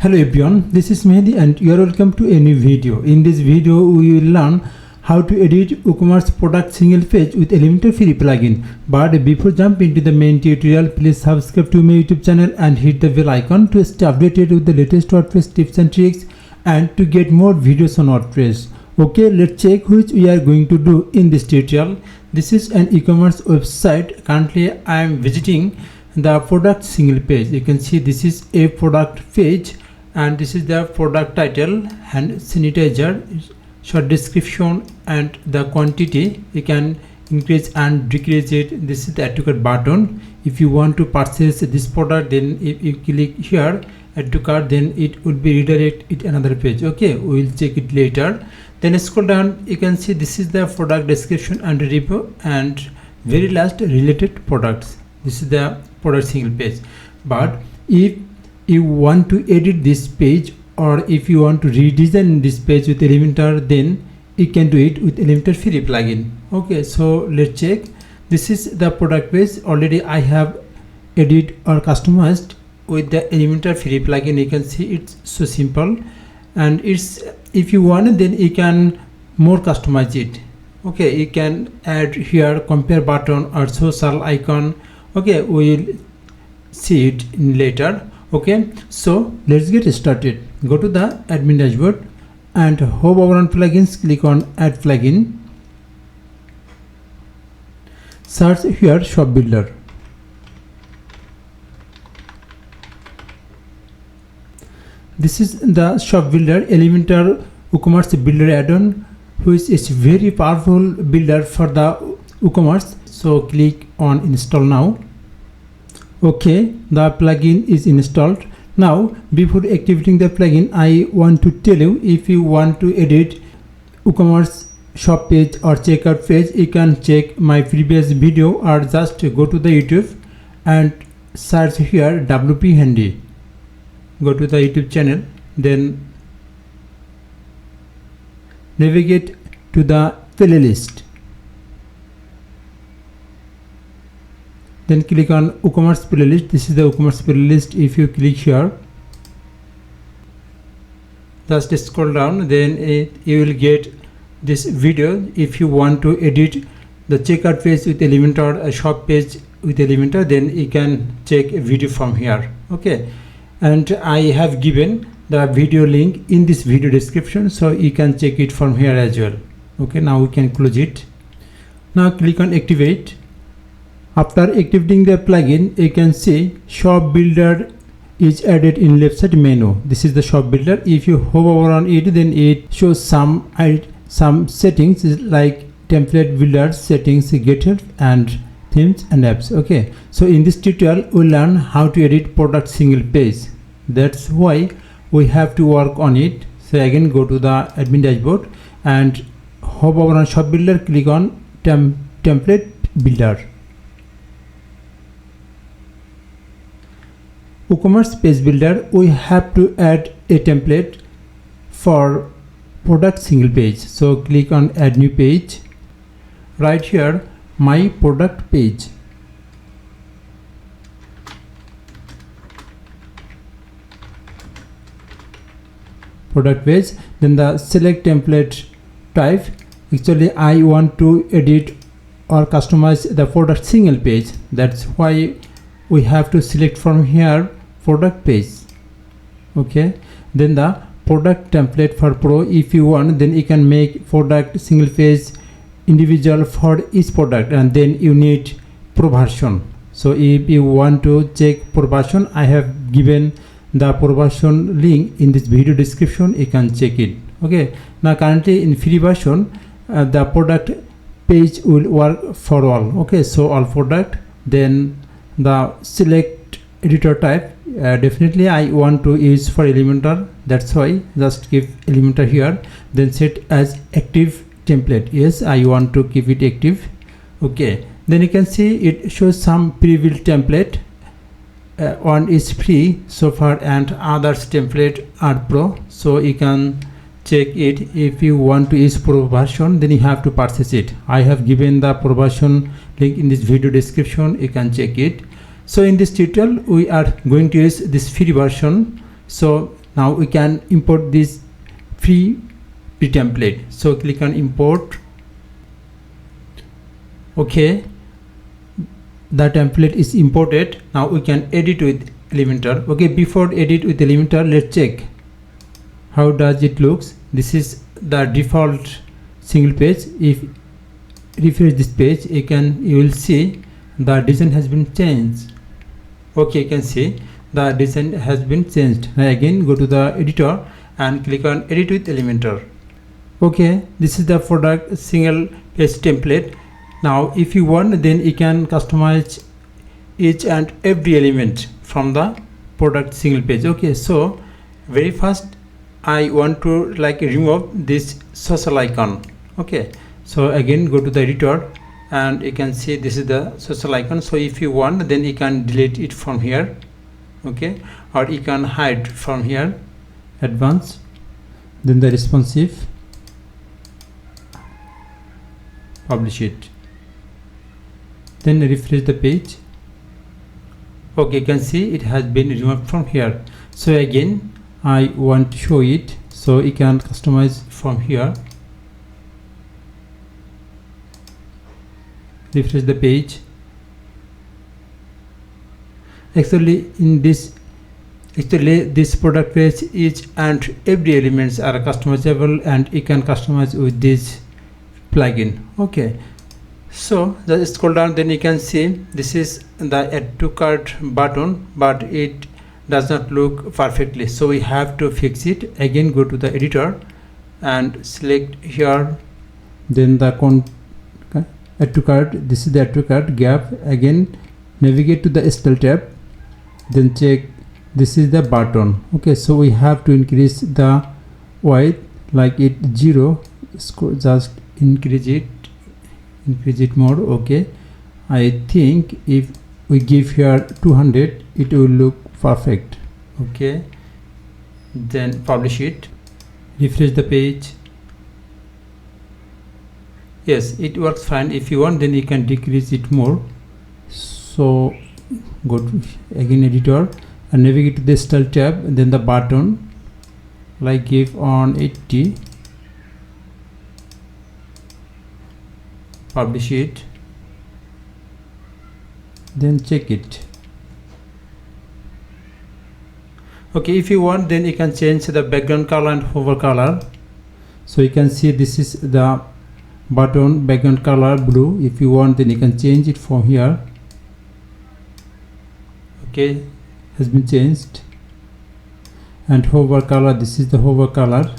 Hello everyone, this is Mehdi and you are welcome to a new video. In this video we will learn how to edit WooCommerce product single page with Elementor free plugin. But before jump into the main tutorial, please subscribe to my YouTube channel and hit the bell icon to stay updated with the latest WordPress tips and tricks and to get more videos on WordPress. Okay, let's check which we are going to do in this tutorial. This is an e-commerce website. Currently I am visiting the product single page. You can see this is a product page and this is the product title, hand sanitizer, short description and the quantity. You can increase and decrease it. This is the add to cart button. If you want to purchase this product, then if you click here add to cart, then it will be redirect it another page. Okay, we will check it later. Then scroll down, you can see this is the product description and review and very last related products. This is the product single page. But if you want to edit this page or if you want to redesign this page with Elementor, then you can do it with Elementor free plugin. Okay, so let's check. This is the product page. Already I have edited or customized with the Elementor free plugin. You can see it's so simple, and it's, if you want, then you can more customize it. Okay, you can add here compare button or social icon. Okay, we will see it in later. Okay, so let's get started. Go to the admin dashboard and hover over on plugins, click on add plugin, search here shop builder. This is the shop builder, Elementor WooCommerce builder add-on, which is very powerful builder for the WooCommerce. So click on install now. Okay, the plugin is installed. Now before activating the plugin, I want to tell you, if you want to edit WooCommerce shop page or checkout page, you can check my previous video or just go to the YouTube and search here WP Handy. Go to the YouTube channel, then navigate to the playlist. Then click on WooCommerce playlist. This is the WooCommerce playlist. If you click here, just scroll down, then you will get this video. If you want to edit the checkout page with Elementor, a shop page with Elementor, then you can check a video from here. Okay, and I have given the video link in this video description, so you can check it from here as well. Okay, now we can close it. Now click on activate. After activating the plugin, you can see shop builder is added in left side menu. This is the shop builder. If you hover on it, then it shows some settings like template builder settings, getter and themes and apps. Okay, so in this tutorial we'll learn how to edit product single page. That's why we have to work on it. So again, go to the admin dashboard and hover on shop builder, click on template builder. WooCommerce page builder, we have to add a template for product single page. So click on add new page. Right here, my product page. Product page. Then the select template type. Actually, I want to edit or customize the product single page. That's why we have to select from here product page. Okay, then the product template for pro. If you want, then you can make product single page individual for each product, and then you need pro version. So if you want to check pro version, I have given the pro version link in this video description. You can check it. Okay, now currently in free version, the product page will work for all. Okay, so all product, then the select editor type. Definitely I want to use for Elementor, that's why just keep Elementor here. Then set as active template. Yes, I want to keep it active. Okay, then you can see it shows some pre-built template. One is free so far and others template are pro, so you can check it. If you want to use pro version, then you have to purchase it. I have given the pro version link in this video description. You can check it. So in this tutorial we are going to use this free version. So Now we can import this free template. So click on import. Okay, the template is imported. Now we can edit with Elementor. Okay, before edit with Elementor, let's check how does it looks. This is the default single page. If refresh this page, you will see the design has been changed. Okay, you can see the design has been changed. Now again go to the editor and click on edit with Elementor. Okay, this is the product single page template. Now if you want, then you can customize each and every element from the product single page. Okay, so very first I want to remove this social icon. Okay, so again go to the editor and you can see this is the social icon. So if you want, then you can delete it from here. Okay, or you can hide from here, advanced, then the responsive, publish it, then refresh the page. Okay, you can see it has been removed from here. So again I want to show it, so you can customize from here, refresh the page. Actually this product page, each and every elements are customizable and you can customize with this plugin. Okay, so just scroll down, then you can see this is the add to cart button, but it does not look perfectly, so we have to fix it. Again go to the editor and select here, then the add to cart. This is the add to cart gap. Again navigate to the style tab, then check this is the button. Okay, so we have to increase the width like it 0, just increase it more. Okay, I think if we give here 200, it will look perfect. Okay, then publish it, refresh the page. Yes, it works fine. If you want, then you can decrease it more. So go to again editor and navigate to the style tab, and then the button give on 80, publish it, then check it. Okay, if you want, then you can change the background color and hover color. So you can see this is the button background color blue. If you want, then you can change it from here. Okay, has been changed. And hover color, this is the hover color.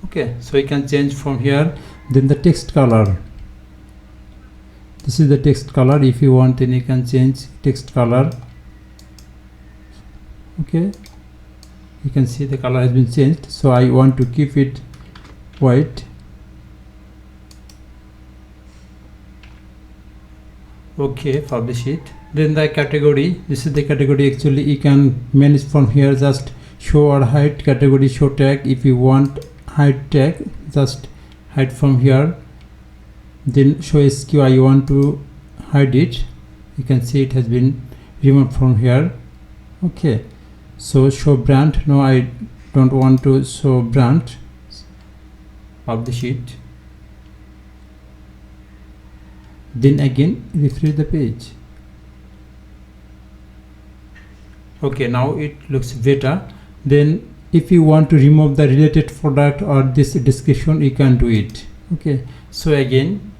Okay, so you can change from here. Then the text color, this is the text color. If you want, then you can change text color. Okay, you can see the color has been changed, so I want to keep it white. Okay, publish it. Then the category, this is the category. Actually you can manage from here, just show or hide category, show tag. If you want hide tag, just hide from here. Then show SKU, I want to hide it. You can see it has been removed from here. Okay, so show brand, no, I don't want to show brand, publish it. Then again refresh the page. Okay, now it looks better. Then if you want to remove the related product or this description, you can do it. Okay, so again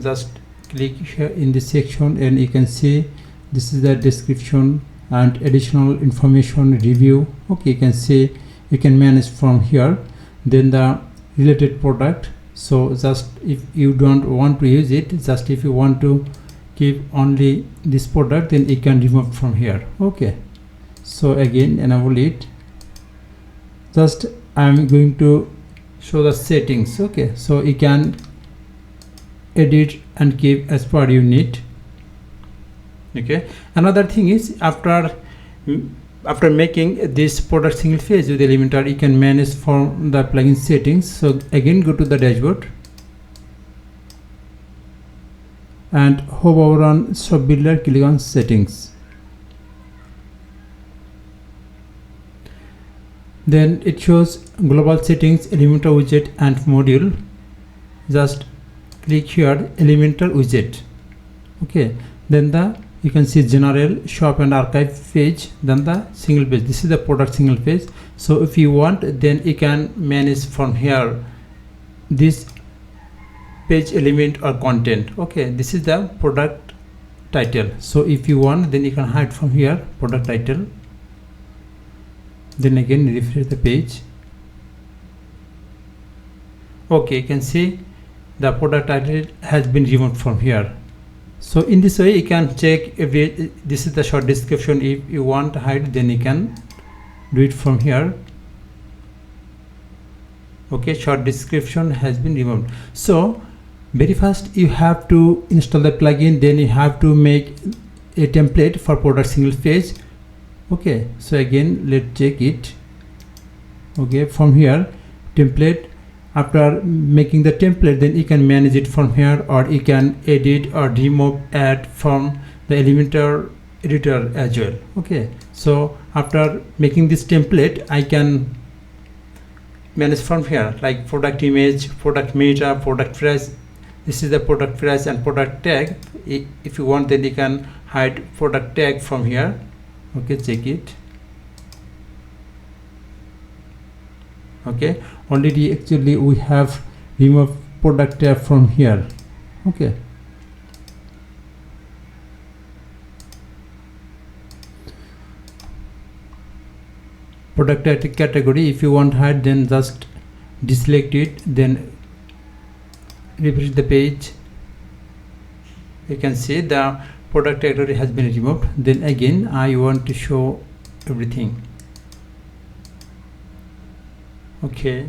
just click here in this section and you can see this is the description and additional information review. Okay, you can see you can manage from here. Then the related product, so just if you don't want to use it, just if you want to keep only this product, then you can remove from here. Okay, so again enable it. Just I'm going to show the settings. Okay, so you can edit and keep as per you need. Okay, another thing is after making this product single page with Elementor, you can manage from the plugin settings. So again go to the dashboard and hover on shop builder, click on settings. Then it shows global settings, Elementor widget and module. Just click here, Elementor widget. Okay, then you can see general, shop and archive page, then the single page. This is the product single page. So if you want, then you can manage from here this page element or content. Okay, this is the product title. So if you want, then you can hide from here product title. Then again refresh the page. Okay, you can see the product title has been removed from here. So in this way you can check if this is the short description. If you want to hide, then you can do it from here. Okay, short description has been removed. So very first you have to install the plugin, then you have to make a template for product single page. Okay, so again let's check it. Okay, from here template. After making the template, then you can manage it from here, or you can edit or remove add from the Elementor editor as well. Okay, so after making this template, I can manage from here like product image, product meta, product price. This is the product price and product tag. If you want, then you can hide product tag from here. Okay, check it. Okay, already actually we have removed product tab from here. Okay, product category, if you want to hide, then just deselect it, then refresh the page. You can see the product category has been removed. Then again I want to show everything. Okay,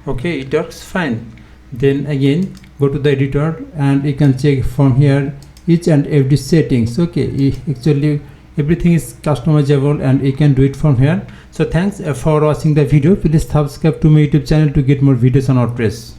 okay, it works fine. Then again go to the editor and you can check from here each and every settings. Okay, actually everything is customizable and you can do it from here. So thanks for watching the video. Please subscribe to my YouTube channel to get more videos on WordPress.